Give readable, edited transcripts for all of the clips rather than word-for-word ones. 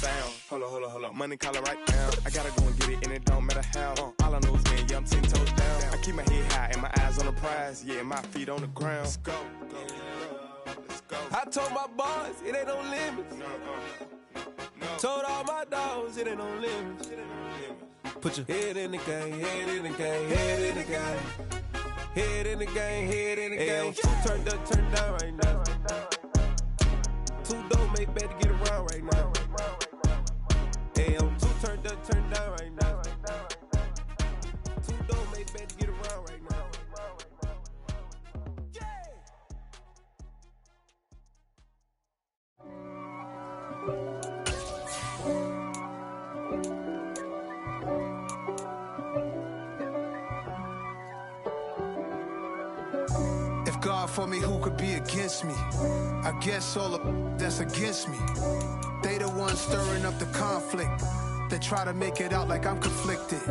sound. Hold up, money calling right now. I gotta go and get it, and it don't matter how. All I know is win, yeah, I'm 10 toes down. I keep my head high and my eyes on the prize. Yeah, my feet on the ground. Let's go. I told my boys, it ain't no limits. Told all my dogs, it ain't no limits. Put your head in the game, head in the game, head in the game. Head in the game, head in the game. Turned up, turned down right now. Too dope, make better get around right now. Hey, I'm too turned up, turned down right now. Too dope, make better get around right now. God for me, who could be against me? I guess all the that's against me. They the ones stirring up the conflict. They try to make it out like I'm conflicted.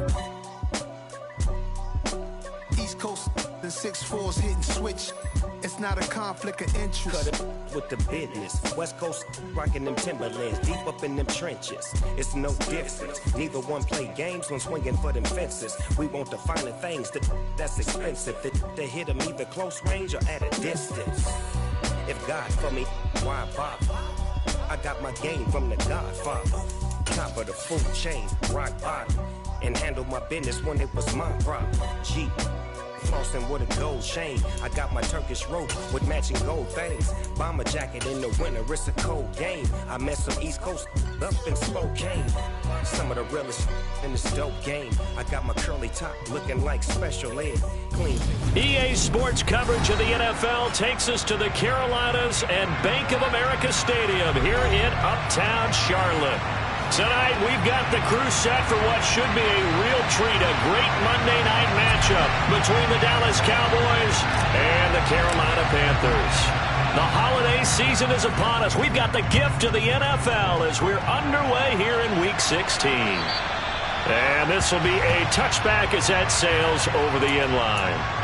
East Coast and 6'4's hitting switch. It's not a conflict of interest. Cut it with the business. West Coast rocking them Timberlands, deep up in them trenches. It's no difference. Neither one play games when swinging for them fences. We want the finer things that's expensive. They hit them either close range or at a distance. If God for me, why bother? I got my game from the Godfather. Top of the food chain, rock bottom. And handle my business when it was my problem. G. Flossing with a gold chain. I got my Turkish rope with matching gold things. Bomber jacket in the winter, it's a cold game. I met some East Coast up in Spokane. Some of the realest in this dope game. I got my curly top looking like special ed. Clean. EA Sports coverage of the NFL takes us to the Carolinas and Bank of America Stadium here in Uptown Charlotte. Tonight, we've got the crew set for what should be a real treat, a great Monday night matchup between the Dallas Cowboys and the Carolina Panthers. The holiday season is upon us. We've got the gift of the NFL as we're underway here in Week 16. And this will be a touchback as that sails over the end line.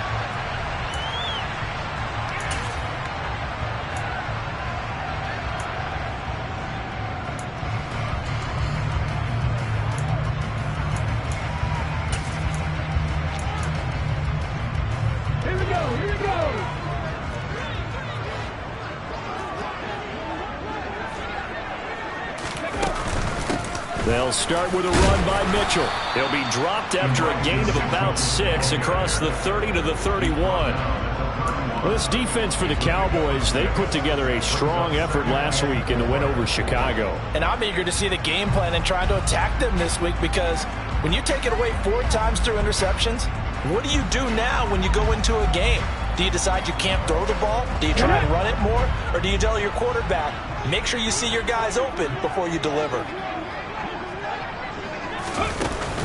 They'll start with a run by Mitchell. He'll be dropped after a gain of about 6 across the 30 to the 31. Well, this defense for the Cowboys, they put together a strong effort last week in the win over Chicago. And I'm eager to see the game plan and trying to attack them this week, because when you take it away 4 times through interceptions, what do you do now when you go into a game? Do you decide you can't throw the ball? Do you try and run it more? Or do you tell your quarterback, make sure you see your guys open before you deliver?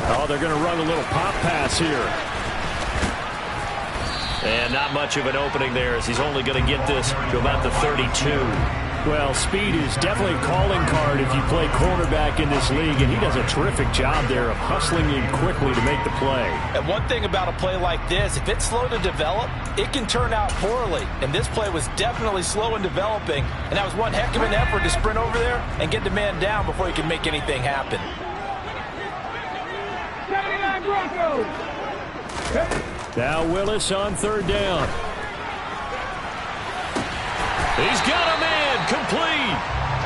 Oh, they're going to run a little pop pass here. And not much of an opening there, as he's only going to get this to about the 32. Well, speed is definitely a calling card if you play quarterback in this league, and he does a terrific job there of hustling in quickly to make the play. And one thing about a play like this, if it's slow to develop, it can turn out poorly. And this play was definitely slow in developing, and that was one heck of an effort to sprint over there and get the man down before he can make anything happen. Now Willis on 3rd down. He's got a man complete.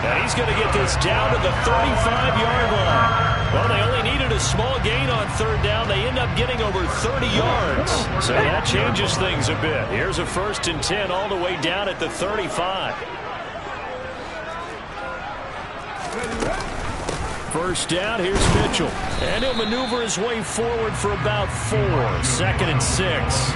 And he's going to get this down to the 35-yard line. Well, they only needed a small gain on 3rd down. They end up getting over 30 yards. So that changes things a bit. Here's a 1st and 10 all the way down at the 35. 1st down, here's Mitchell. And he'll maneuver his way forward for about 4. 2nd and 6.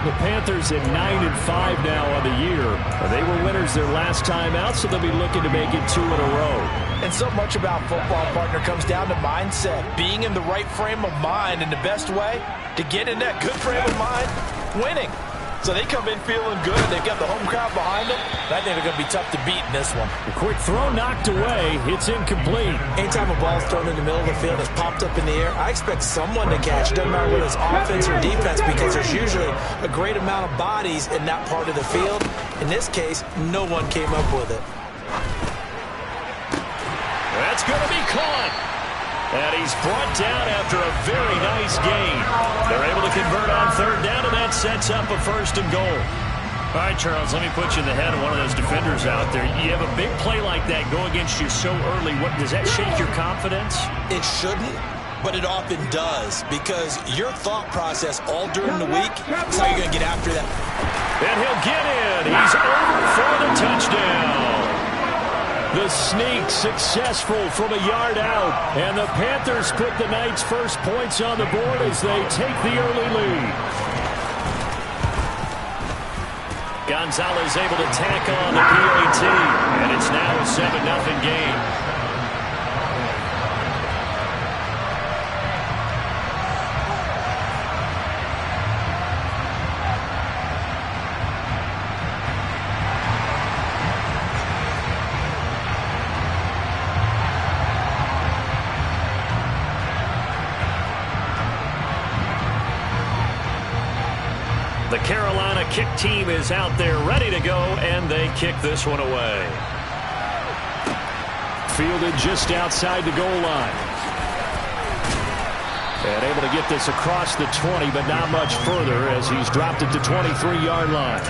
The Panthers at 9-5 now on the year. They were winners their last time out, so they'll be looking to make it 2 in a row. And so much about football, partner, comes down to mindset. Being in the right frame of mind, and the best way to get in that good frame of mind, winning. So they come in feeling good. They've got the home crowd behind them. I think they're going to be tough to beat in this one. A quick throw knocked away. It's incomplete. Anytime a ball's thrown in the middle of the field, it's popped up in the air, I expect someone to catch. Doesn't matter whether it's offense or defense, because there's usually a great amount of bodies in that part of the field. In this case, no one came up with it. That's going to be caught. And he's brought down after a very nice gain. They're able to convert on third down, and that sets up a 1st and goal. All right, Charles, let me put you in the head of one of those defenders out there. You have a big play like that go against you so early. Does that shake your confidence? It shouldn't, but it often does, because your thought process all during the week is how you're going to get after that. And he'll get in. He's over for the touchdown. The sneak successful from a yard out. And the Panthers put the Knights' first points on the board as they take the early lead. Gonzalez able to tack on the PAT, and it's now a 7-0 game. The Carolina kick team is out there ready to go, and they kick this one away. Fielded just outside the goal line. And able to get this across the 20, but not much further as he's dropped it to 23-yard line.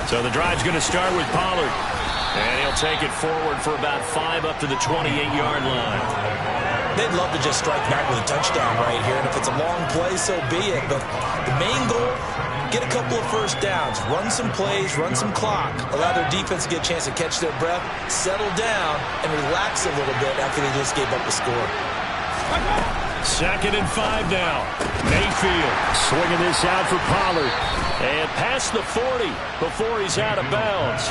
So the drive's going to start with Pollard. And he'll take it forward for about 5 up to the 28-yard line. They'd love to just strike back with a touchdown right here. And if it's a long play, so be it. But the main goal, get a couple of first downs. Run some plays, run some clock. Allow their defense to get a chance to catch their breath, settle down, and relax a little bit after they just gave up the score. 2nd and 5 now. Mayfield swinging this out for Pollard. And past the 40 before he's out of bounds.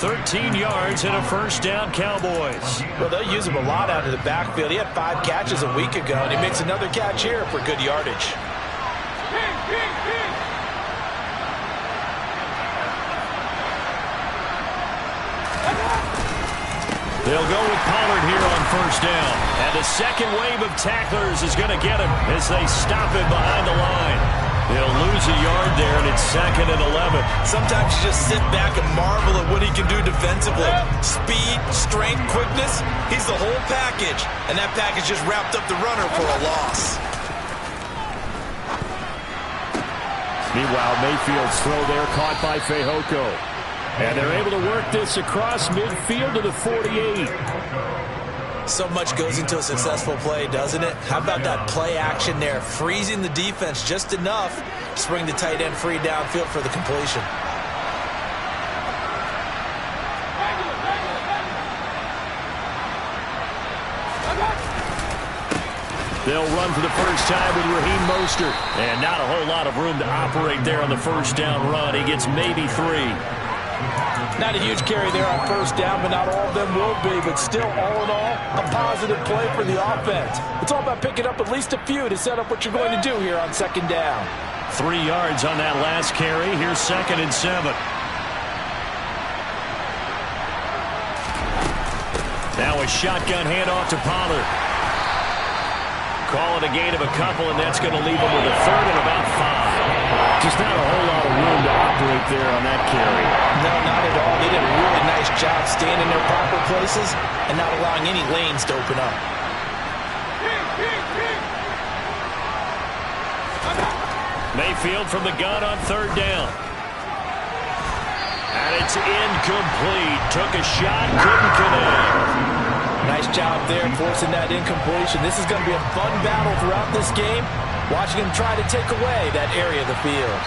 13 yards and a 1st down, Cowboys. Well, they'll use him a lot out of the backfield. He had 5 catches a week ago, and he makes another catch here for good yardage. They'll go with Pollard here on 1st down. And the second wave of tacklers is going to get him as they stop him behind the line. They'll lose a yard there, and it's 2nd and 11. Sometimes you just sit back and marvel at what he can do defensively. Speed, strength, quickness, he's the whole package. And that package just wrapped up the runner for a loss. Meanwhile, Mayfield's throw there caught by Fehoko. And they're able to work this across midfield to the 48. So much goes into a successful play, doesn't it? How about that play action there? Freezing the defense just enough to bring the tight end free downfield for the completion. They'll run for the first time with Raheem Mostert. And not a whole lot of room to operate there on the 1st down run. He gets maybe 3. Not a huge carry there on 1st down, but not all of them will be. But still, all in all, a positive play for the offense. It's all about picking up at least a few to set up what you're going to do here on 2nd down. 3 yards on that last carry. Here's 2nd and 7. Now a shotgun handoff to Pollard. Call it a gain of a couple, and that's going to leave him with a 3rd and about 5. Just not a whole lot of room to operate there on that carry. No, not at all. They did a really nice job staying in their proper places and not allowing any lanes to open up. Mayfield from the gun on 3rd down. And it's incomplete. Took a shot, couldn't connect. Nice job there forcing that incompletion. This is going to be a fun battle throughout this game, watching him try to take away that area of the field.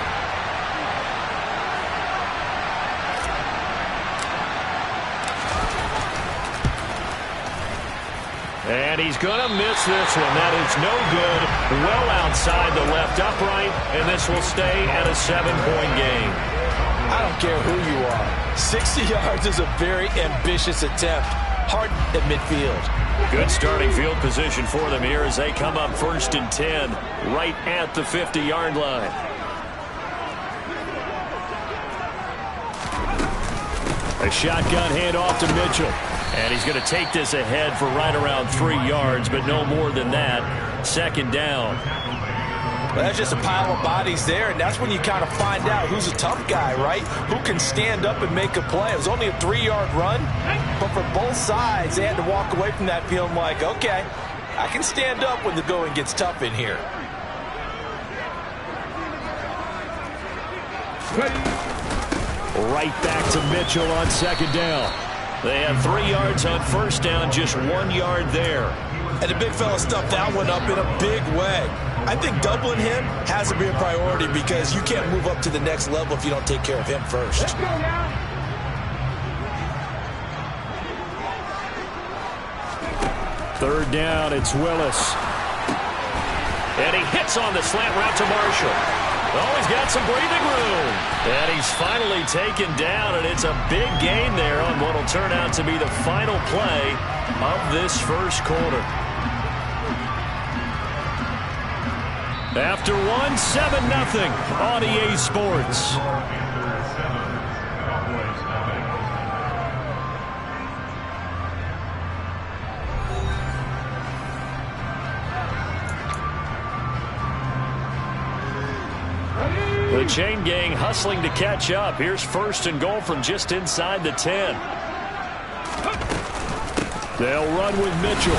And he's going to miss this one. That is no good. Well outside the left upright, and this will stay at a 7-point game. I don't care who you are. 60 yards is a very ambitious attempt. Hard at midfield. Good starting field position for them here as they come up 1st and 10 right at the 50-yard line. A shotgun handoff to Mitchell. And he's going to take this ahead for right around 3 yards, but no more than that. 2nd down. Well, that's just a pile of bodies there, and that's when you kind of find out who's a tough guy, right? Who can stand up and make a play. It was only a 3-yard run, but for both sides, they had to walk away from that feeling like, okay, I can stand up when the going gets tough in here. Right back to Mitchell on 2nd down. They have 3 yards on 1st down, just 1 yard there. And the big fella stuffed that one up in a big way. I think doubling him has to be a priority because you can't move up to the next level if you don't take care of him first. 3rd down, it's Willis. And he hits on the slant route to Marshall. Oh, he's got some breathing room. And he's finally taken down, and it's a big gain there on what will turn out to be the final play of this 1st quarter. After 1, 7-0 on EA Sports. The chain gang hustling to catch up. Here's 1st and goal from just inside the 10. They'll run with Mitchell.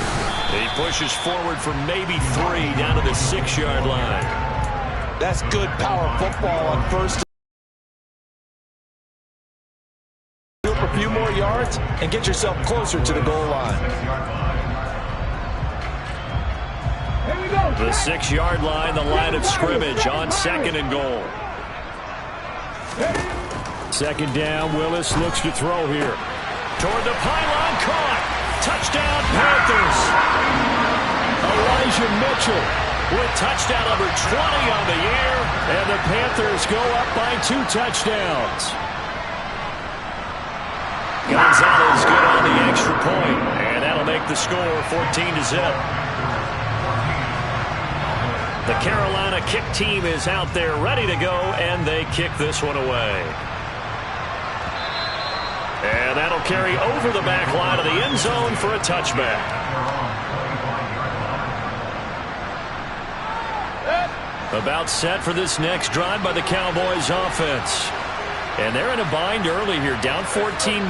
He pushes forward for maybe 3 down to the 6-yard line. That's good power football on 1st. Do it for a few more yards and get yourself closer to the goal line. The 6-yard line, the line of scrimmage on 2nd and goal. 2nd down, Willis looks to throw here. Toward the pylon, caught. Touchdown, Panthers. Elijah Mitchell with touchdown number 20 on the year, and the Panthers go up by 2 touchdowns. Gonzalez good on the extra point, and that'll make the score 14-0. The Carolina kick team is out there ready to go, and they kick this one away. And that'll carry over the back line of the end zone for a touchback. About set for this next drive by the Cowboys offense. And they're in a bind early here, down 14-0.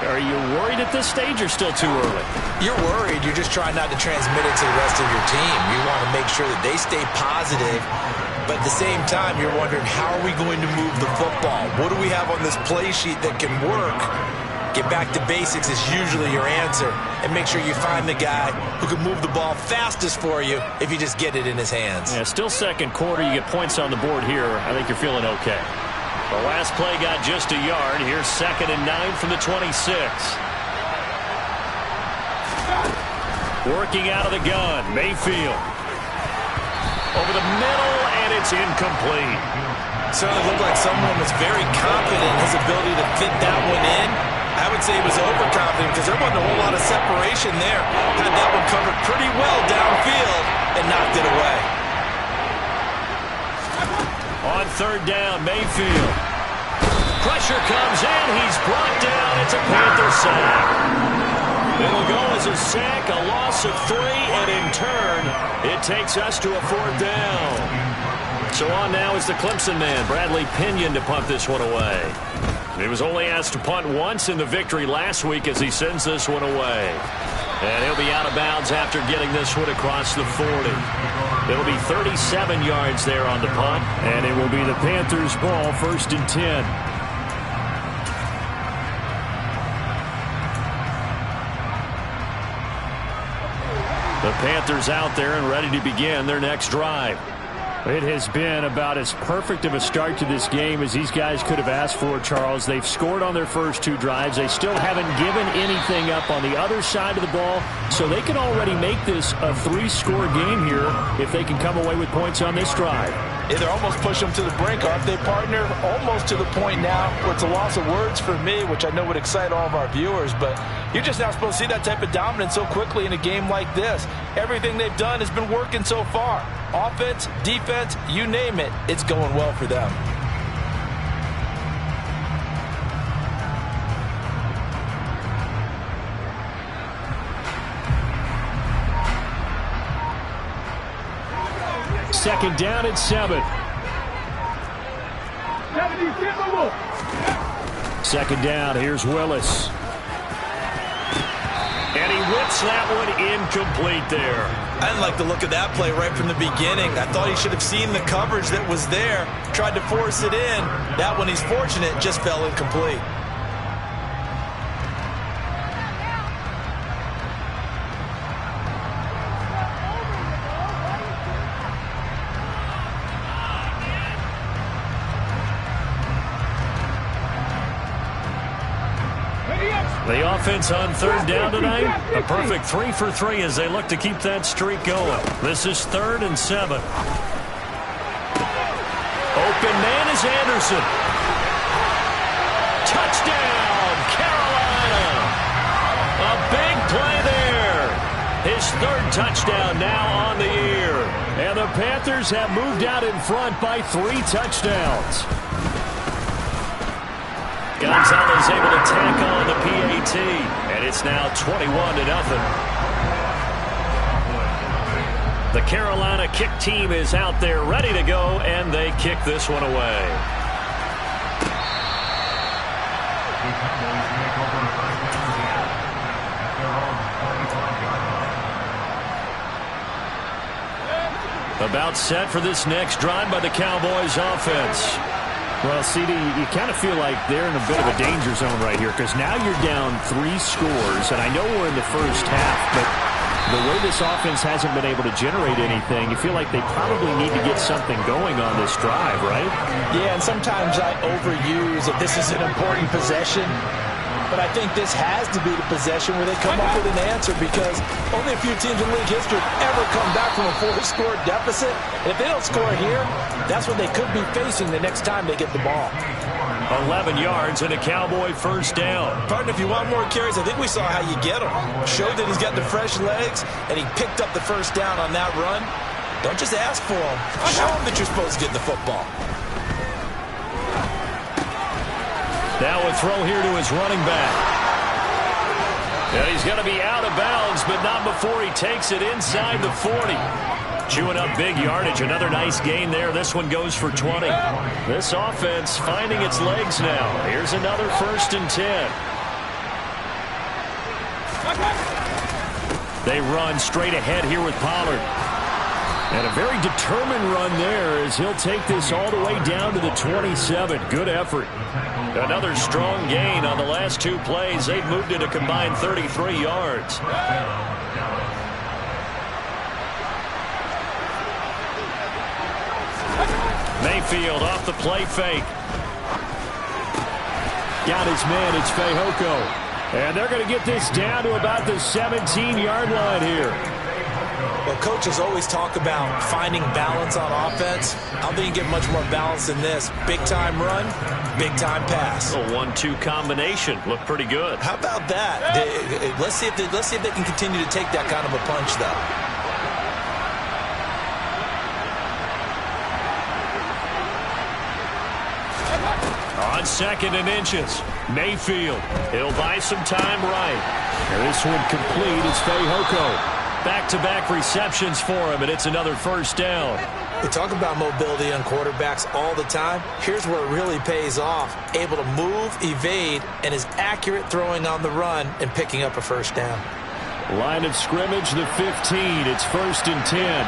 Are you worried at this stage or still too early? You're worried. You're just trying not to transmit it to the rest of your team. You want to make sure that they stay positive. But at the same time, you're wondering, how are we going to move the football? What do we have on this play sheet that can work? Get back to basics is usually your answer. And make sure you find the guy who can move the ball fastest for you if you just get it in his hands. Yeah, still 2nd quarter. You get points on the board here. I think you're feeling okay. The last play got just a yard. Here's 2nd and 9 from the 26. Working out of the gun, Mayfield. Over the middle, and it's incomplete. Certainly looked like someone was very confident in his ability to fit that one in. I would say he was overconfident because there wasn't a whole lot of separation there. Had that one covered pretty well downfield and knocked it away. On 3rd down, Mayfield. Pressure comes in. He's brought down. It's a Panther sack. It'll go as a sack, a loss of 3, and in turn, it takes us to a 4th down. So on now is the Clemson man, Bradley Pinion, to punt this one away. He was only asked to punt once in the victory last week as he sends this one away. And he'll be out of bounds after getting this one across the 40. It'll be 37 yards there on the punt, and it will be the Panthers' ball, 1st and 10. The Panthers out there and ready to begin their next drive. It has been about as perfect of a start to this game as these guys could have asked for, Charles. They've scored on their first 2 drives. They still haven't given anything up on the other side of the ball, so they can already make this a 3-score game here if they can come away with points on this drive. Either almost push them to the brink, aren't they, partner? Almost to the point now where it's a loss of words for me, which I know would excite all of our viewers, but you're just not supposed to see that type of dominance so quickly in a game like this. Everything they've done has been working so far. Offense, defense, you name it, it's going well for them. Second down and 7. Second down, here's Willis. And he whips that one incomplete there. I didn't like the look of that play right from the beginning. I thought he should have seen the coverage that was there, tried to force it in. That one, he's fortunate, just fell incomplete. The offense on third down tonight, a perfect 3 for 3 as they look to keep that streak going. This is 3rd and 7. Open man is Anderson. Touchdown, Carolina. A big play there. His 3rd touchdown now on the year. And the Panthers have moved out in front by 3 touchdowns. Gonzalez able to tack on the PAT, and it's now 21-0. The Carolina kick team is out there ready to go, and they kick this one away. About set for this next drive by the Cowboys offense. Well, CD, you kind of feel like they're in a bit of a danger zone right here because now you're down 3 scores, and I know we're in the first half, but the way this offense hasn't been able to generate anything, you feel like they probably need to get something going on this drive, right? Yeah, and sometimes I overuse that this is an important possession, but I think this has to be the possession where they come up with an answer because only a few teams in league history have ever come back from a 4-score deficit. And if they don't score here, that's what they could be facing the next time they get the ball. 11 yards and a Cowboy first down. Partner, if you want more carries, I think we saw how you get him. Showed that he's got the fresh legs, and he picked up the first down on that run. Don't just ask for him. Show him that you're supposed to get the football. Now a throw here to his running back. And he's going to be out of bounds, but not before he takes it inside the 40. Chewing up big yardage. Another nice gain there. This one goes for 20. This offense finding its legs now. Here's another 1st and 10. They run straight ahead here with Pollard. And a very determined run there as he'll take this all the way down to the 27. Good effort. Another strong gain on the last 2 plays. They've moved it a combined 33 yards. Mayfield off the play fake. Got his man, it's Fehoko. And they're going to get this down to about the 17-yard line here. Well, coaches always talk about finding balance on offense. I don't think you get much more balance than this. Big-time run, big-time pass. A 1-2 combination. Looked pretty good. How about that? Let's see if they can continue to take that kind of a punch, though. On 2nd and inches, Mayfield. He'll buy some time right. And this one complete. It's Fehoko. Back-to-back receptions for him, and it's another first down. We talk about mobility on quarterbacks all the time. Here's where it really pays off. Able to move, evade, and is accurate throwing on the run and picking up a first down. Line of scrimmage, the 15. It's 1st and 10.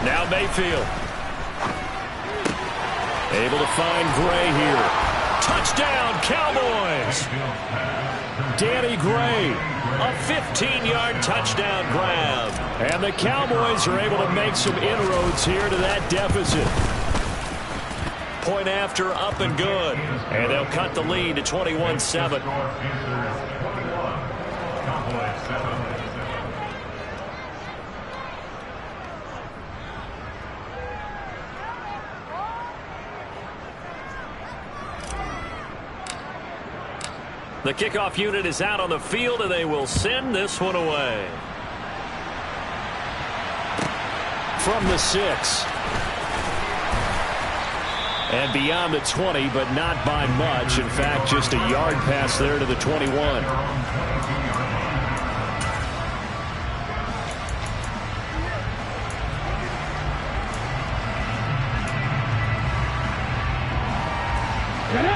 Now Mayfield. Able to find Gray here. Touchdown, Cowboys! Danny Gray, a 15-yard touchdown grab. And the Cowboys are able to make some inroads here to that deficit. Point after, up and good. And they'll cut the lead to 21-7. The kickoff unit is out on the field, and they will send this one away. From the 6. And beyond the 20, but not by much. In fact, just a yard pass there to the 21.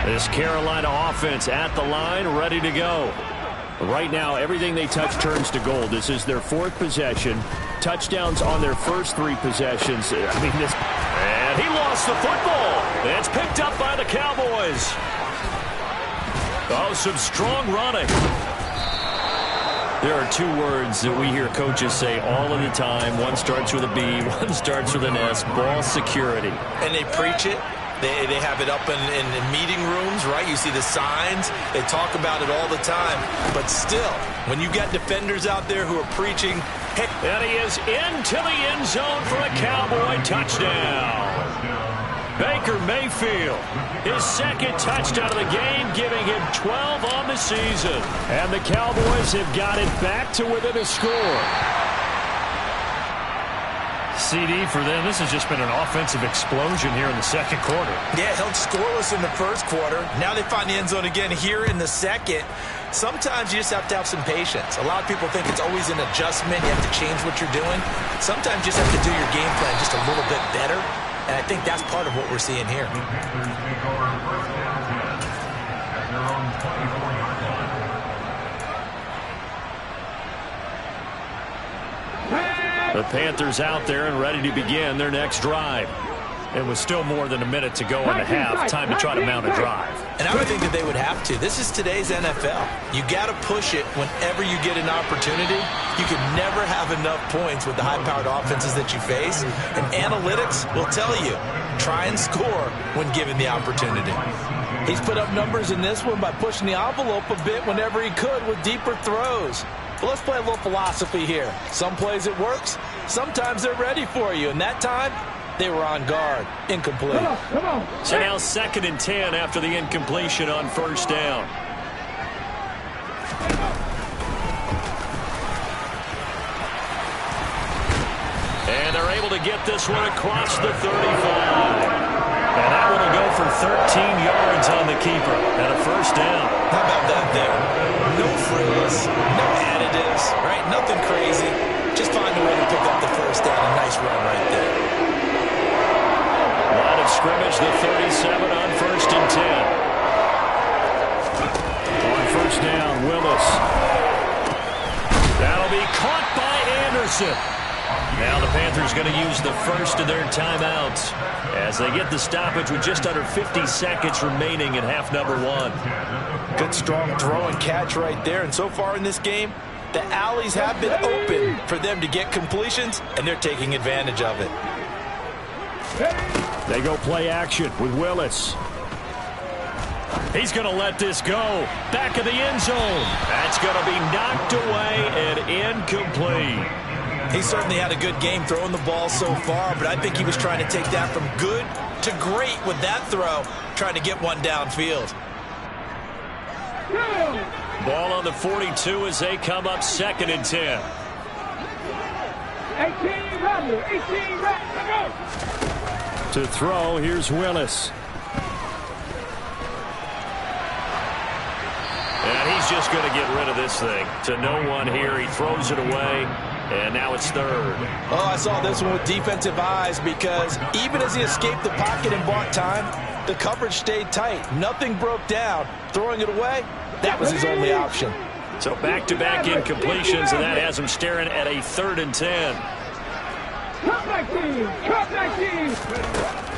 This Carolina offense at the line, ready to go. Right now, everything they touch turns to gold. This is their 4th possession. Touchdowns on their first 3 possessions. And he lost the football. It's picked up by the Cowboys. Oh, some strong running. There are 2 words that we hear coaches say all of the time. One starts with a B, one starts with an S. Ball security. And they preach it. They have it up in meeting rooms, right? You see the signs. They talk about it all the time. But still, when you got defenders out there who are preaching, hey. And he is into the end zone for a Cowboy touchdown. Baker Mayfield, his 2nd touchdown of the game, giving him 12 on the season. And the Cowboys have got it back to within a score. CD for them. This has just been an offensive explosion here in the 2nd quarter. Yeah, held scoreless in the 1st quarter. Now they find the end zone again here in the 2nd. Sometimes you just have to have some patience. A lot of people think it's always an adjustment. You have to change what you're doing. Sometimes you just have to do your game plan just a little bit better. And I think that's part of what we're seeing here. The Panthers out there and ready to begin their next drive. It was still more than a minute to go in the half. Time to try to mount a drive. And I would think that they would have to. This is today's NFL. You got to push it whenever you get an opportunity. You can never have enough points with the high-powered offenses that you face. And analytics will tell you, try and score when given the opportunity. He's put up numbers in this one by pushing the envelope a bit whenever he could with deeper throws. But let's play a little philosophy here. Some plays it works. Sometimes they're ready for you. And that time, they were on guard. Incomplete. Come on. So now 2nd and 10 after the incompletion on 1st down. And they're able to get this one across the 35. And that one will go for 13 yards on the keeper and a 1st down. How about that there? No frills, no additives, right? Nothing crazy. Just find a way to pick up the 1st down. A nice run right there. Line of scrimmage, the 37 on 1st and 10. On 1st down, Willis. That'll be caught by Anderson. Now the Panthers going to use the 1st of their timeouts as they get the stoppage with just under 50 seconds remaining in half number 1. Good strong throw and catch right there. And so far in this game, the alleys have been open for them to get completions, and they're taking advantage of it. They go play action with Willis. He's going to let this go. Back of the end zone. That's going to be knocked away and incomplete. He certainly had a good game throwing the ball so far, but I think he was trying to take that from good to great with that throw, trying to get one downfield. Ball on the 42 as they come up 2nd and 10. 18 right. To throw, here's Willis. And he's just going to get rid of this thing. To no one here. He throws it away. And now it's 3rd. Oh, I saw this one with defensive eyes because even as he escaped the pocket and bought time, the coverage stayed tight. Nothing broke down. Throwing it away, that was his only option. So back-to-back incompletions, and that has him staring at a 3rd and 10.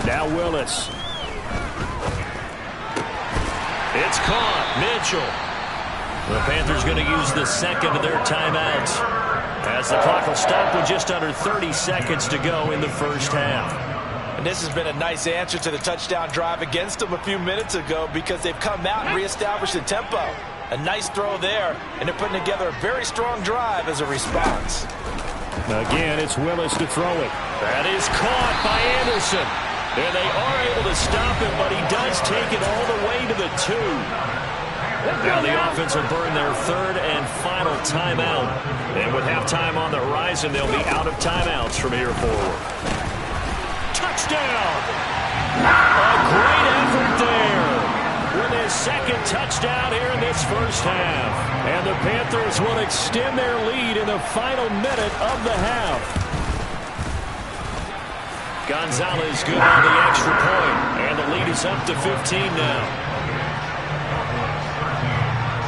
Now Willis. It's caught. Mitchell. The Panthers going to use the 2nd of their timeouts as the clock will stop with just under 30 seconds to go in the 1st half. And this has been a nice answer to the touchdown drive against them a few minutes ago because they've come out and reestablished the tempo. A nice throw there, and they're putting together a very strong drive as a response. Again, it's Willis to throw it. That is caught by Anderson. And they are able to stop him, but he does take it all the way to the 2. Now the offense will burn their third and final timeout. And with halftime on the horizon, they'll be out of timeouts from here forward. Touchdown! A great effort there with his second touchdown here in this first half. And the Panthers will extend their lead in the final minute of the half. Gonzalez good on the extra point, and the lead is up to 15 now.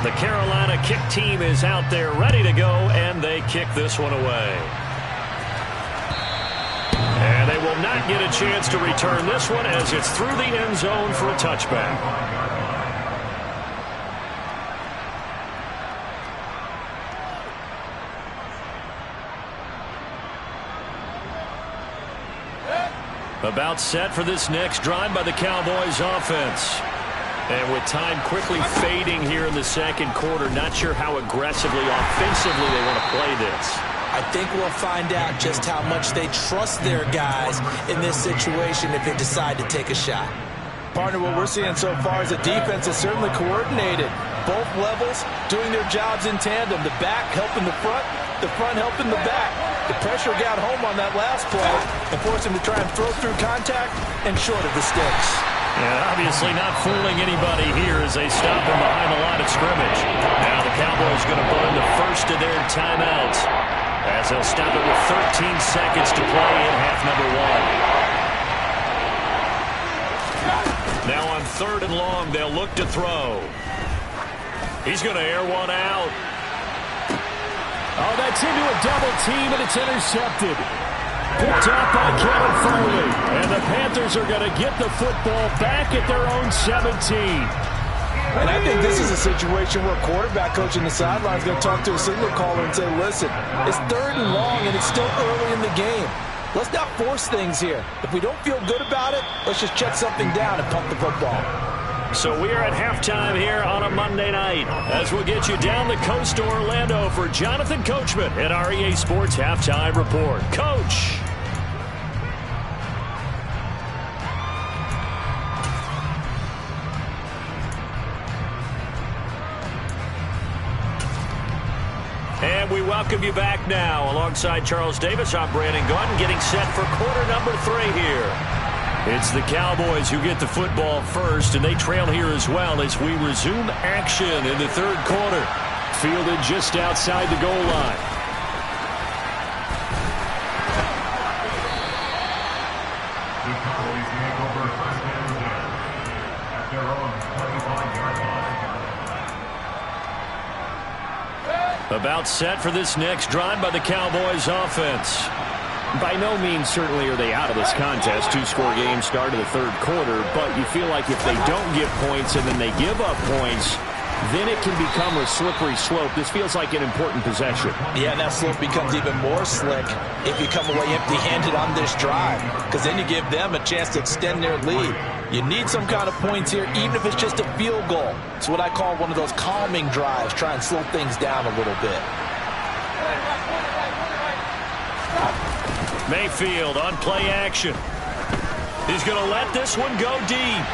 The Carolina kick team is out there ready to go, and they kick this one away. And they will not get a chance to return this one as it's through the end zone for a touchback. About set for this next drive by the Cowboys offense. And with time quickly fading here in the second quarter, not sure how aggressively, offensively they want to play this. I think we'll find out just how much they trust their guys in this situation if they decide to take a shot. Partner, what we're seeing so far is the defense is certainly coordinated. Both levels doing their jobs in tandem. The back helping the front helping the back. The pressure got home on that last play and forced him to try and throw through contact and short of the sticks. Yeah, obviously not fooling anybody here as they stop him behind the line of scrimmage. Now the Cowboys going to burn the first of their timeouts as they'll stop it with 13 seconds to play in half number one. Now on third and long, they'll look to throw. He's going to air one out. Oh, that's into a double team, and it's intercepted. Picked up by Kevin Farley. And the Panthers are going to get the football back at their own 17. And I think this is a situation where a quarterback coach in the sideline is going to talk to a signal caller and say, listen, it's third and long and it's still early in the game. Let's not force things here. If we don't feel good about it, let's just check something down and pump the football. So we are at halftime here on a Monday night as we'll get you down the coast to Orlando for Jonathan Coachman at our EA Sports Halftime Report. Coach. And we welcome you back now. Alongside Charles Davis, I'm Brandon Gaudin, getting set for quarter number 3 here. It's the Cowboys who get the football first, and they trail here as well as we resume action in the third quarter. Fielded just outside the goal line. The Cowboys make over first and 10 at their own 25-yard line. About set for this next drive by the Cowboys offense. By no means certainly are they out of this contest. 2-score game start of the third quarter, but you feel like if they don't get points and then they give up points, then it can become a slippery slope. This feels like an important possession. Yeah, that slope becomes even more slick if you come away empty-handed on this drive, because then you give them a chance to extend their lead. You need some kind of points here, even if it's just a field goal. It's what I call one of those calming drives, try and slow things down a little bit. Mayfield on play action. He's going to let this one go deep.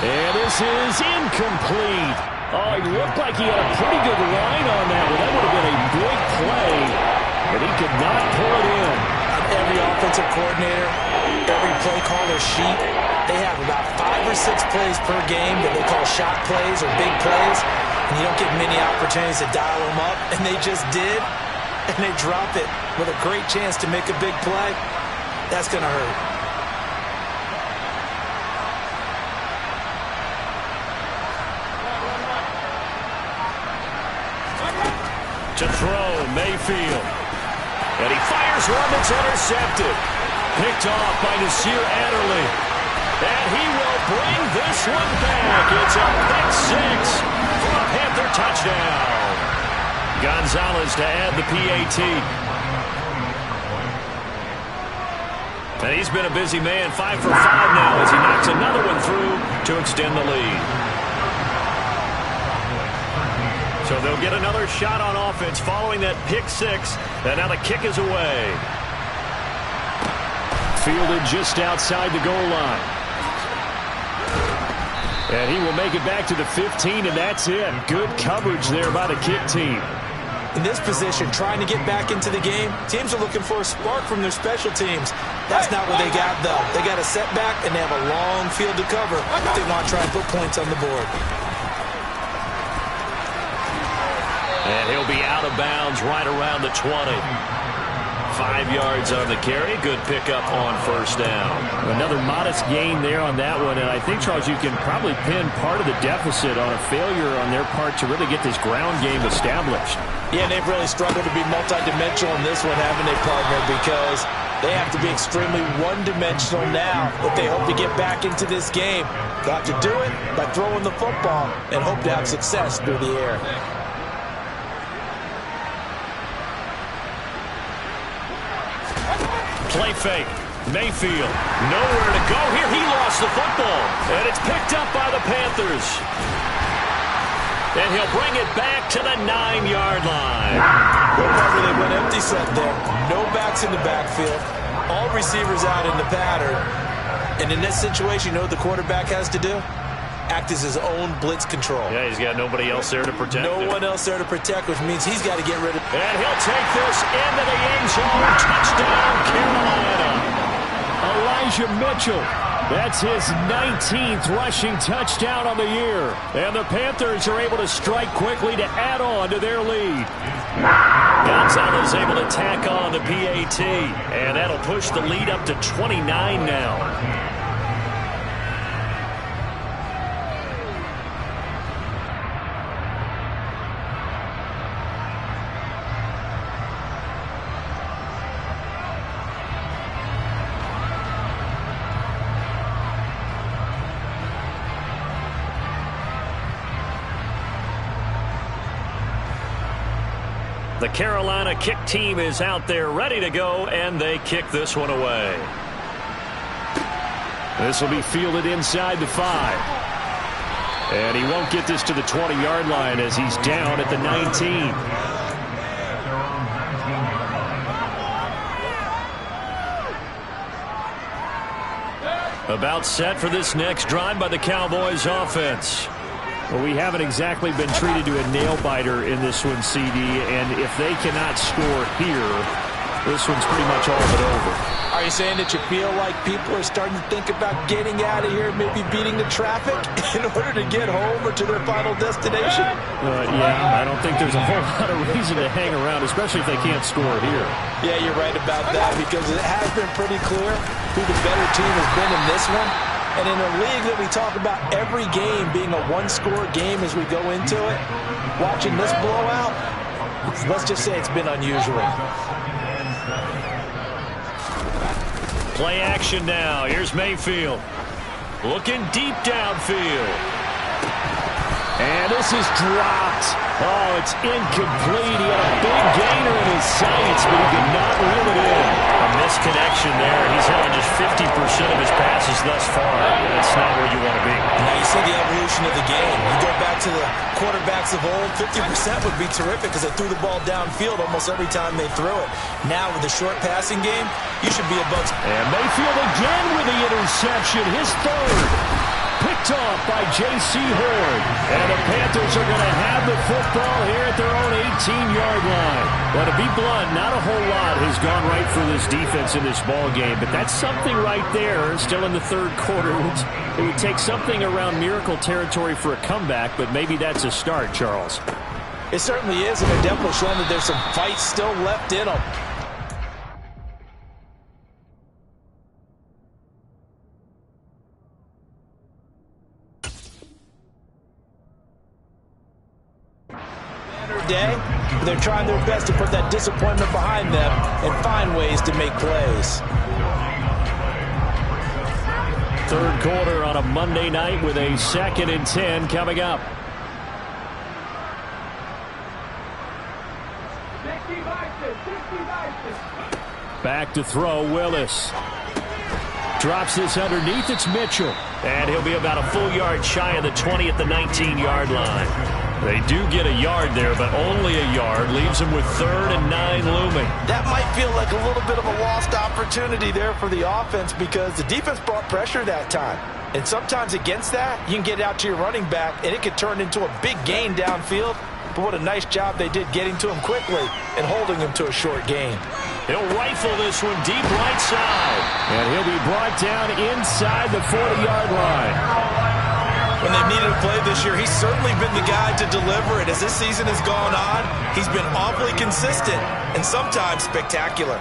And this is incomplete. Oh, he looked like he had a pretty good line on that one. That would have been a big play, but he could not pull it in. Every offensive coordinator, every play caller sheet, they have about 5 or 6 plays per game that they call shot plays or big plays, and you don't get many opportunities to dial them up, and they just did. And they drop it with a great chance to make a big play. That's going to hurt. To throw, Mayfield. And he fires one that's intercepted. Picked off by Nasir Adderley. And he will bring this one back. It's a pick 6 for a Panther touchdown. Gonzalez to add the PAT. And he's been a busy man, 5 for 5 now as he knocks another one through to extend the lead. So they'll get another shot on offense following that pick 6, and now the kick is away. Fielded just outside the goal line. And he will make it back to the 15, and that's it. Good coverage there by the kick team. In this position, trying to get back into the game, teams are looking for a spark from their special teams. That's not what they got, though. They got a setback, and they have a long field to cover if they want to try and put points on the board. And he'll be out of bounds right around the 20. 5 yards on the carry. Good pickup on first down. Another modest gain there on that one. And I think, Charles, you can probably pin part of the deficit on a failure on their part to really get this ground game established. Yeah, they've really struggled to be multidimensional in this one, haven't they, partner? Because they have to be extremely one-dimensional now if they hope to get back into this game. They'll have to do it by throwing the football and hope to have success through the air. Play fake. Mayfield. Nowhere to go here. He lost the football. And it's picked up by the Panthers. And he'll bring it back to the 9-yard line. Remember, they went empty set there. No backs in the backfield. All receivers out in the pattern. And in this situation, you know what the quarterback has to do? Act as his own blitz control. Yeah, he's got nobody else there to protect him. No one else there to protect, which means he's got to get rid of it. And he'll take this into the end zone. Touchdown, Carolina. Elijah Mitchell. That's his 19th rushing touchdown on the year. And the Panthers are able to strike quickly to add on to their lead. Gonzalez able to tack on the PAT. And that'll push the lead up to 29 now. The Carolina kick team is out there ready to go, and they kick this one away. This will be fielded inside the 5. And he won't get this to the 20-yard line as he's down at the 19. About set for this next drive by the Cowboys offense. Well, we haven't exactly been treated to a nail-biter in this one, CD, and if they cannot score here, this one's pretty much all but over. Are you saying that you feel like people are starting to think about getting out of here, maybe beating the traffic in order to get home or to their final destination? Yeah, I don't think there's a whole lot of reason to hang around, especially if they can't score here. Yeah, you're right about that, because it has been pretty clear who the better team has been in this one. And in a league that we talk about every game being a one-score game as we go into it, watching this blowout, let's just say it's been unusual. Play action now. Here's Mayfield. Looking deep downfield. And this is dropped. Oh, it's incomplete. He had a big gainer in his sights, but he did not reel it in. A misconnection there. He's had just 50% of his passes thus far. That's not where you want to be. Now you see the evolution of the game. You go back to the quarterbacks of old, 50% would be terrific because they threw the ball downfield almost every time they threw it. Now with the short passing game, you should be above. And Mayfield again with the interception, his third. Picked off by J.C. Horn. And the Panthers are going to have the football here at their own 18-yard line. Well, to be blunt, not a whole lot has gone right for this defense in this ball game, but that's something right there. Still in the third quarter. It would take something around miracle territory for a comeback, but maybe that's a start, Charles. It certainly is, and they're definitely showing that there's some fight still left in them. Day, they're trying their best to put that disappointment behind them and find ways to make plays. Third quarter on a Monday night with a 2nd and 10 coming up. Back to throw, Willis. Drops this underneath, it's Mitchell. And he'll be about a full yard shy of the 20 at the 19-yard line. They do get a yard there, but only a yard. Leaves them with 3rd and 9 looming. That might feel like a little bit of a lost opportunity there for the offense because the defense brought pressure that time. And sometimes against that, you can get out to your running back, and it could turn into a big gain downfield. But what a nice job they did getting to him quickly and holding him to a short gain. He'll rifle this one deep right side. And he'll be brought down inside the 40-yard line. When they've needed a play this year, he's certainly been the guy to deliver it. As this season has gone on, he's been awfully consistent and sometimes spectacular.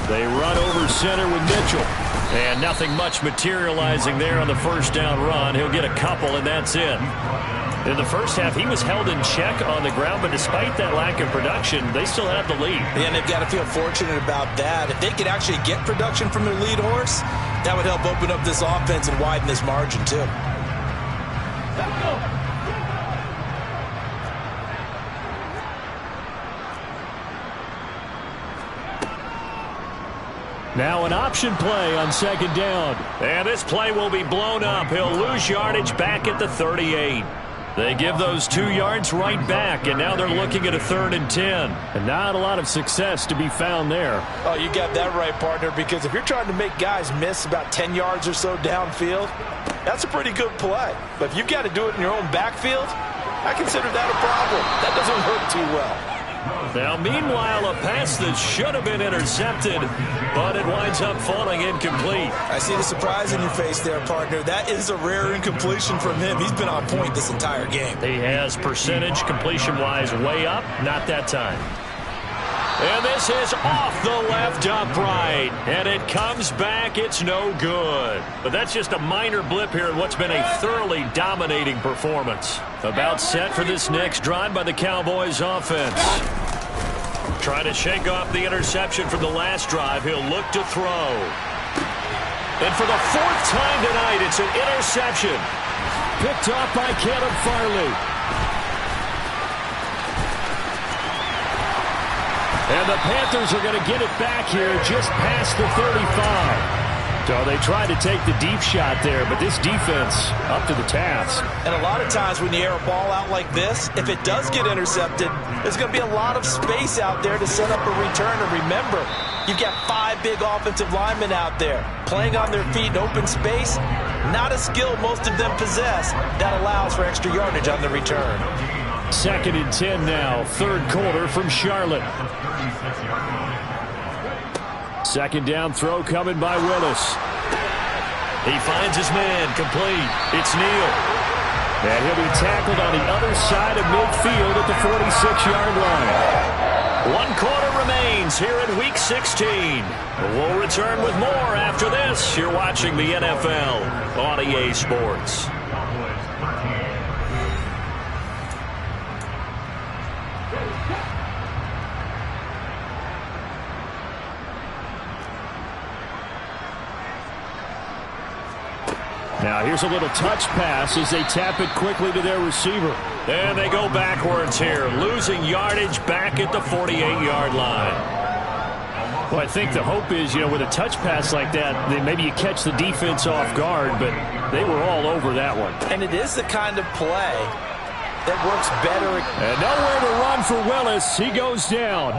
They run over center with Mitchell. And nothing much materializing there on the first down run. He'll get a couple, and that's it. In the first half, he was held in check on the ground, but despite that lack of production, they still have the lead. And they've got to feel fortunate about that. If they could actually get production from their lead horse, that would help open up this offense and widen this margin, too. Now an option play on 2nd down. And this play will be blown up. He'll lose yardage back at the 38. They give those 2 yards right back, and now they're looking at a 3rd and 10. And not a lot of success to be found there. Oh, you got that right, partner, because if you're trying to make guys miss about 10 yards or so downfield, that's a pretty good play. But if you've got to do it in your own backfield, I consider that a problem. That doesn't work too well. Now, meanwhile, a pass that should have been intercepted, but it winds up falling incomplete. I see the surprise in your face there, partner. That is a rare incompletion from him. He's been on point this entire game. He has percentage completion-wise way up, not that time. And this is off the left upright, and it comes back. It's no good. But that's just a minor blip here in what's been a thoroughly dominating performance. About set for this next drive by the Cowboys offense. Trying to shake off the interception from the last drive. He'll look to throw. And for the 4th time tonight, it's an interception. Picked off by Caleb Farley. And the Panthers are going to get it back here just past the 35. So they tried to take the deep shot there, but this defense up to the task. And a lot of times when you air a ball out like this, if it does get intercepted, there's going to be a lot of space out there to set up a return. And remember, you've got 5 big offensive linemen out there playing on their feet in open space. Not a skill most of them possess. That allows for extra yardage on the return. 2nd and 10 now, 3rd quarter from Charlotte. 2nd down throw coming by Willis. He finds his man, complete. It's Neal. And he'll be tackled on the other side of midfield at the 46-yard line. 1 quarter remains here in Week 16. We'll return with more after this. You're watching the NFL on EA Sports. Now here's a little touch pass as they tap it quickly to their receiver. And they go backwards here, losing yardage back at the 48-yard line. Well, I think the hope is, with a touch pass like that, then maybe you catch the defense off guard, but they were all over that one. And it is the kind of play that works better. And nowhere to run for Willis. He goes down.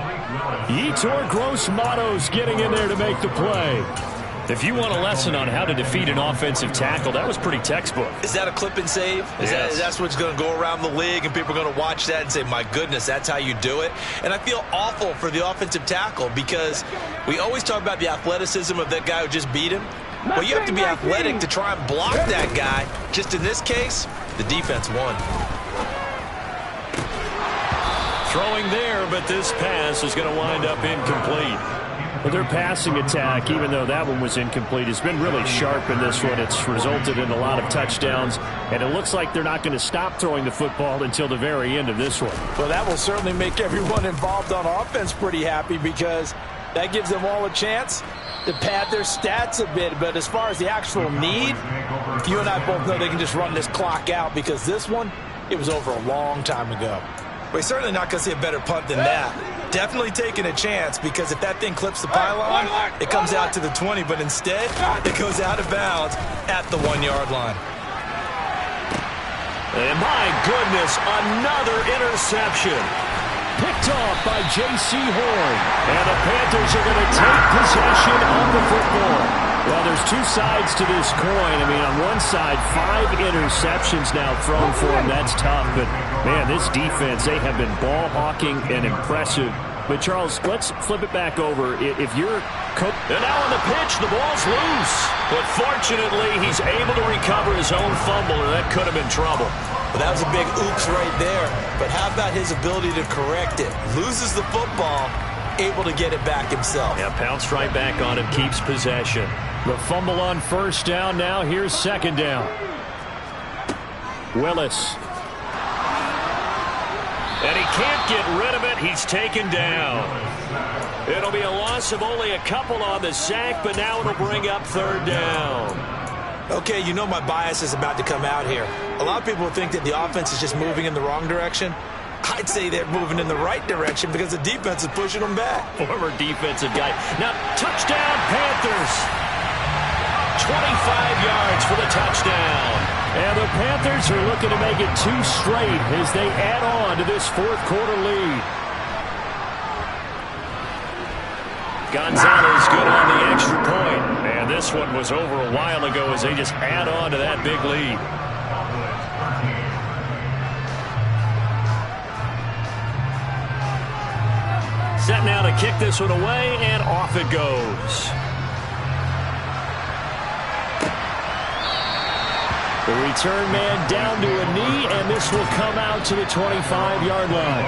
Yetur Gross-Matos getting in there to make the play. If you want a lesson on how to defeat an offensive tackle, that was pretty textbook. Is that a clip and save? Yes. That's what's going to go around the league, and people are going to watch that and say, my goodness, that's how you do it? And I feel awful for the offensive tackle because we always talk about the athleticism of that guy who just beat him. Well, you have to be athletic to try and block that guy. Just in this case, the defense won. Throwing there, but this pass is going to wind up incomplete. But their passing attack, even though that one was incomplete, has been really sharp in this one. It's resulted in a lot of touchdowns, and it looks like they're not going to stop throwing the football until the very end of this one. Well, that will certainly make everyone involved on offense pretty happy because that gives them all a chance to pad their stats a bit. But as far as the actual need, you and I both know they can just run this clock out because this one, it was over a long time ago. We're certainly not going to see a better punt than that. Definitely taking a chance because if that thing clips the pylon, it comes out to the 20, but instead it goes out of bounds at the 1-yard line. And my goodness, another interception. Picked off by J.C. Horn. And the Panthers are going to take possession of the football. Well, there's two sides to this coin. I mean, on one side, 5 interceptions now thrown for him. That's tough. But, man, this defense, they have been ball hawking and impressive. But, Charles, let's flip it back over. If you're coach... And now on the pitch, the ball's loose. But fortunately, he's able to recover his own fumble, and that could have been trouble. Well, that was a big oops right there. But how about his ability to correct it? Loses the football, able to get it back himself. Yeah, pounced right back on him, keeps possession. The fumble on first down. Now here's second down. Willis. And he can't get rid of it. He's taken down. It'll be a loss of only a couple on the sack, but now it'll bring up third down. Okay, you know my bias is about to come out here. A lot of people think that the offense is just moving in the wrong direction. I'd say they're moving in the right direction because the defense is pushing them back. Former defensive guy. Now, touchdown, Panthers. 25 yards for the touchdown. And the Panthers are looking to make it 2 straight as they add on to this fourth-quarter lead. Gonzalez good on the extra point. And this one was over a while ago as they just add on to that big lead. Set now to kick this one away, and off it goes. The return man down to a knee, and this will come out to the 25-yard line.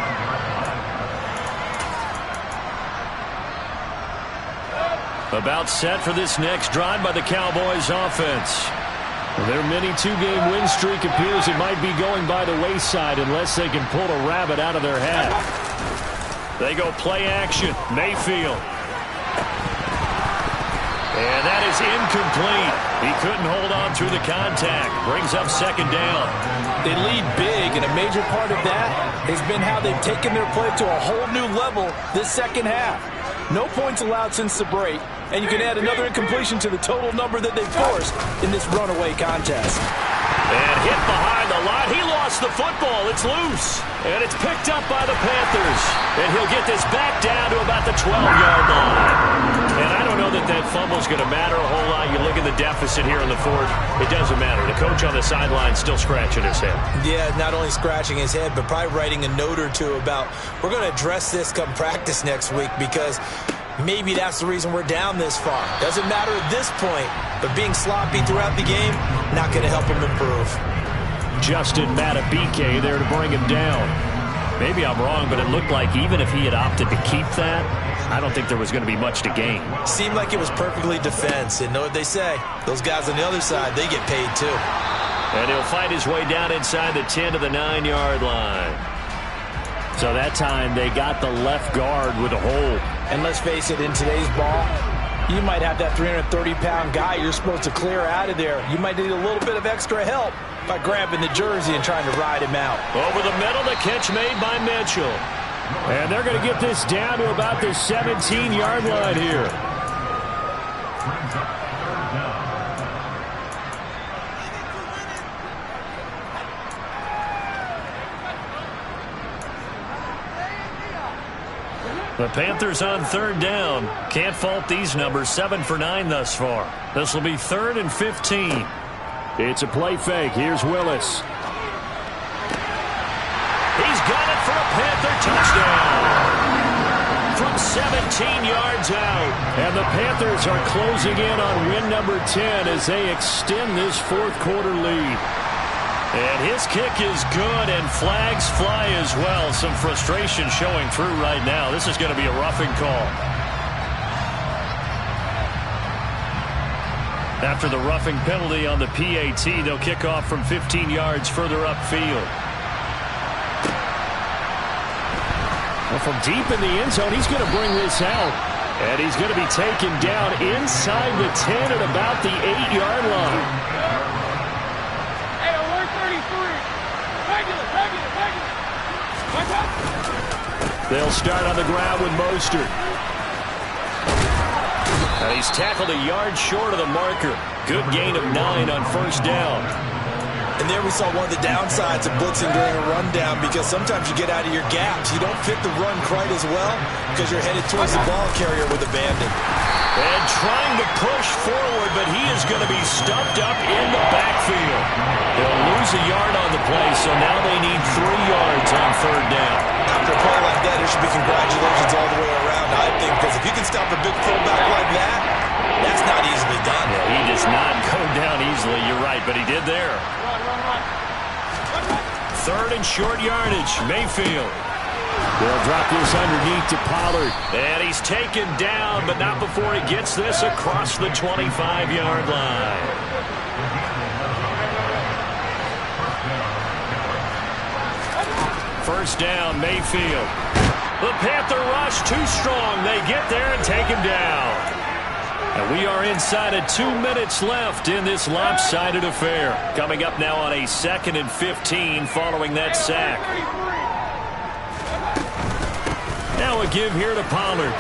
About set for this next drive by the Cowboys offense. Their mini 2-game win streak appears it might be going by the wayside unless they can pull a rabbit out of their hat. They go play action. Mayfield. And that is incomplete. He couldn't hold on through the contact. Brings up second down. They lead big, and a major part of that has been how they've taken their play to a whole new level this second half. No points allowed since the break, and you can add another incompletion to the total number that they forced in this runaway contest. And hit behind the line. He lost the football. It's loose. And it's picked up by the Panthers. And he'll get this back down to about the 12-yard line. And I don't know that that fumble's going to matter a whole lot. You look at the deficit here in the fourth. It doesn't matter. The coach on the sideline still scratching his head. Yeah, not only scratching his head, but probably writing a note or two about we're going to address this come practice next week because maybe that's the reason we're down this far. Doesn't matter at this point, but being sloppy throughout the game, not going to help him improve. Justin Matabike there to bring him down. Maybe I'm wrong, but it looked like even if he had opted to keep that, I don't think there was going to be much to gain. Seemed like it was perfectly defense. And know what they say? Those guys on the other side, they get paid too. And he'll fight his way down inside the 10 to the 9-yard line. So that time they got the left guard with a hold. And let's face it, in today's ball, you might have that 330-pound guy you're supposed to clear out of there. You might need a little bit of extra help by grabbing the jersey and trying to ride him out. Over the middle, the catch made by Mitchell. And they're going to get this down to about the 17-yard line here. The Panthers on third down. Can't fault these numbers. 7 for 9 thus far. This will be 3rd and 15. It's a play fake. Here's Willis. He's got it for a Panther touchdown. From 17 yards out. And the Panthers are closing in on win number 10 as they extend this fourth-quarter lead. And his kick is good, and flags fly as well. Some frustration showing through right now. This is going to be a roughing call. After the roughing penalty on the PAT, they'll kick off from 15 yards further upfield. Well, from deep in the end zone, he's going to bring this out. And he's going to be taken down inside the 10 at about the 8-yard line. They'll start on the ground with Mostert. And he's tackled a yard short of the marker. Good gain of 9 on first down. And there we saw one of the downsides of blitzing during a rundown, because sometimes you get out of your gaps. You don't fit the run quite as well because you're headed towards the ball carrier with abandon. And trying to push forward, but he is going to be stuffed up in the backfield. They'll lose a yard on the play, so now they need 3 yards on 3rd down. After a play like that, there should be congratulations all the way around, I think, because if you can stop a big fullback like that, that's not easily done. Yeah, he does not go down easily, you're right, but he did there. 3rd and short yardage, Mayfield. They'll drop this underneath to Pollard. And he's taken down, but not before he gets this across the 25-yard line. First down, Mayfield. The Panther rush too strong. They get there and take him down. And we are inside of 2 minutes left in this lopsided affair. Coming up now on a 2nd and 15 following that sack. Now a give here to Pollard.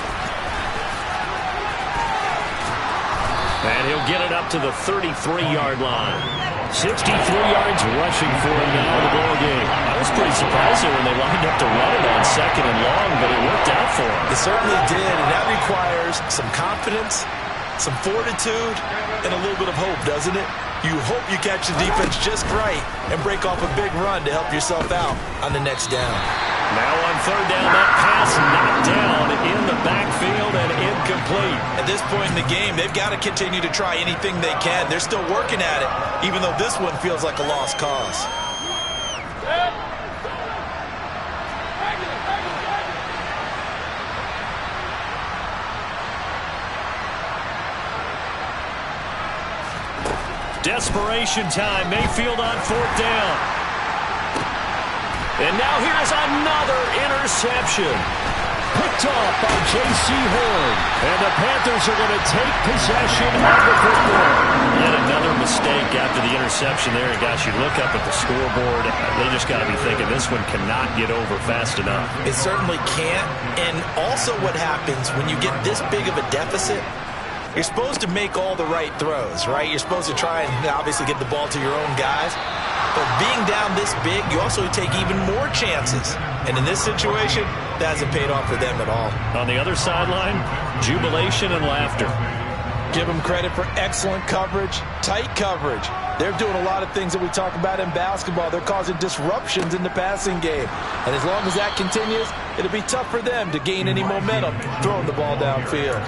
And he'll get it up to the 33-yard line. 63 yards rushing for him now in the ball game. I was pretty surprised when they lined up to run it on 2nd and long, but it worked out for him. It certainly did, and that requires some confidence, some fortitude, and a little bit of hope, doesn't it? You hope you catch the defense just right and break off a big run to help yourself out on the next down. Now on 3rd down, that pass knocked down in the backfield and incomplete. At this point in the game, they've got to continue to try anything they can. They're still working at it, even though this one feels like a lost cause. Desperation time. Mayfield on 4th down. And now here's another interception. Picked off by J.C. Horn. And the Panthers are going to take possession of the football. Yet another mistake after the interception there. And gosh, you look up at the scoreboard, they just got to be thinking this one cannot get over fast enough. It certainly can't. And also what happens when you get this big of a deficit, you're supposed to make all the right throws, right? You're supposed to try and obviously get the ball to your own guys. But being down this big, you also take even more chances. And in this situation, that hasn't paid off for them at all. On the other sideline, jubilation and laughter. Give them credit for excellent coverage, tight coverage. They're doing a lot of things that we talk about in basketball. They're causing disruptions in the passing game. And as long as that continues, it'll be tough for them to gain any momentum throwing the ball downfield.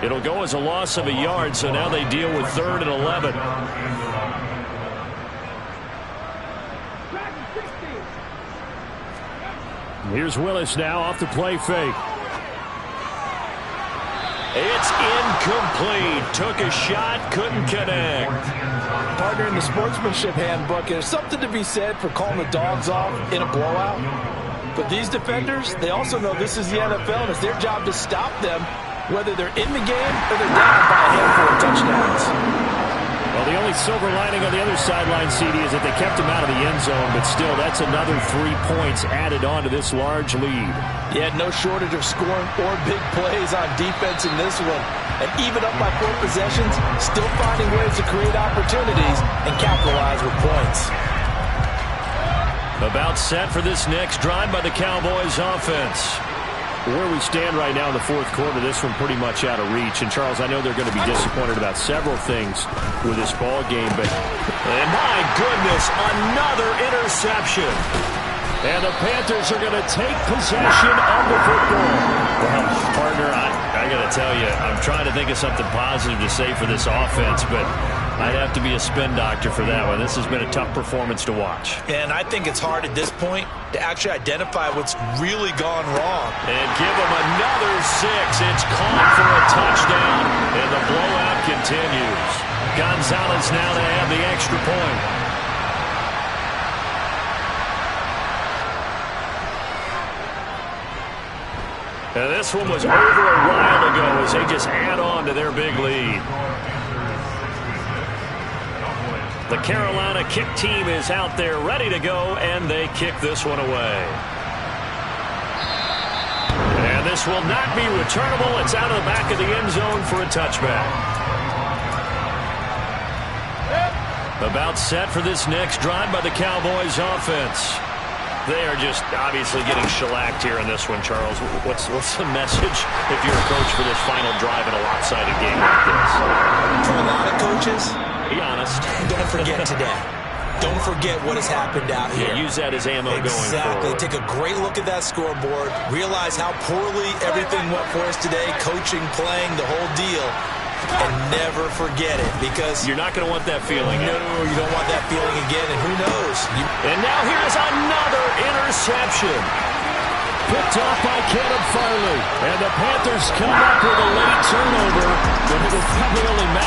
It'll go as a loss of a yard, so now they deal with 3rd and 11. Here's Willis now off the play fake. It's incomplete. Took a shot, couldn't connect. Partner, in the sportsmanship handbook, there's something to be said for calling the dogs off in a blowout. But these defenders, they also know this is the NFL, and it's their job to stop them, whether they're in the game or they're down by a handful of touchdowns. Well, the only silver lining on the other sideline, CD, is that they kept him out of the end zone, but still, that's another 3 points added on to this large lead. Yeah, no shortage of scoring or big plays on defense in this one. And even up by 4 possessions, still finding ways to create opportunities and capitalize with points. About set for this next drive by the Cowboys offense. Where we stand right now in the 4th quarter, this one pretty much out of reach. And, Charles, I know they're going to be disappointed about several things with this ball game, but... And my goodness, another interception. And the Panthers are going to take possession of the football. Well, partner, I got to tell you, I'm trying to think of something positive to say for this offense, but I'd have to be a spin doctor for that one. This has been a tough performance to watch. And I think it's hard at this point to actually identify what's really gone wrong. And give them another 6. It's caught for a touchdown, and the blowout continues. Gonzalez now to have the extra point. And this one was over a while ago as they just add on to their big lead. The Carolina kick team is out there ready to go, and they kick this one away. And this will not be returnable. It's out of the back of the end zone for a touchback. About set for this next drive by the Cowboys offense. They are just obviously getting shellacked here in this one, Charles. What's the message if you're a coach for this final drive in a lopsided game like this? For a lot of coaches, be honest. Don't forget today. Don't forget what has happened out here. Yeah, use that as ammo going forward. Exactly. Take a great look at that scoreboard. Realize how poorly everything went for us today. Coaching, playing, the whole deal. And never forget it, because you're not going to want that feeling. No, you don't want that feeling again, and who knows? And now here's another interception. Picked off by Caleb Farley. And the Panthers come up with a late turnover, but it will probably only matter.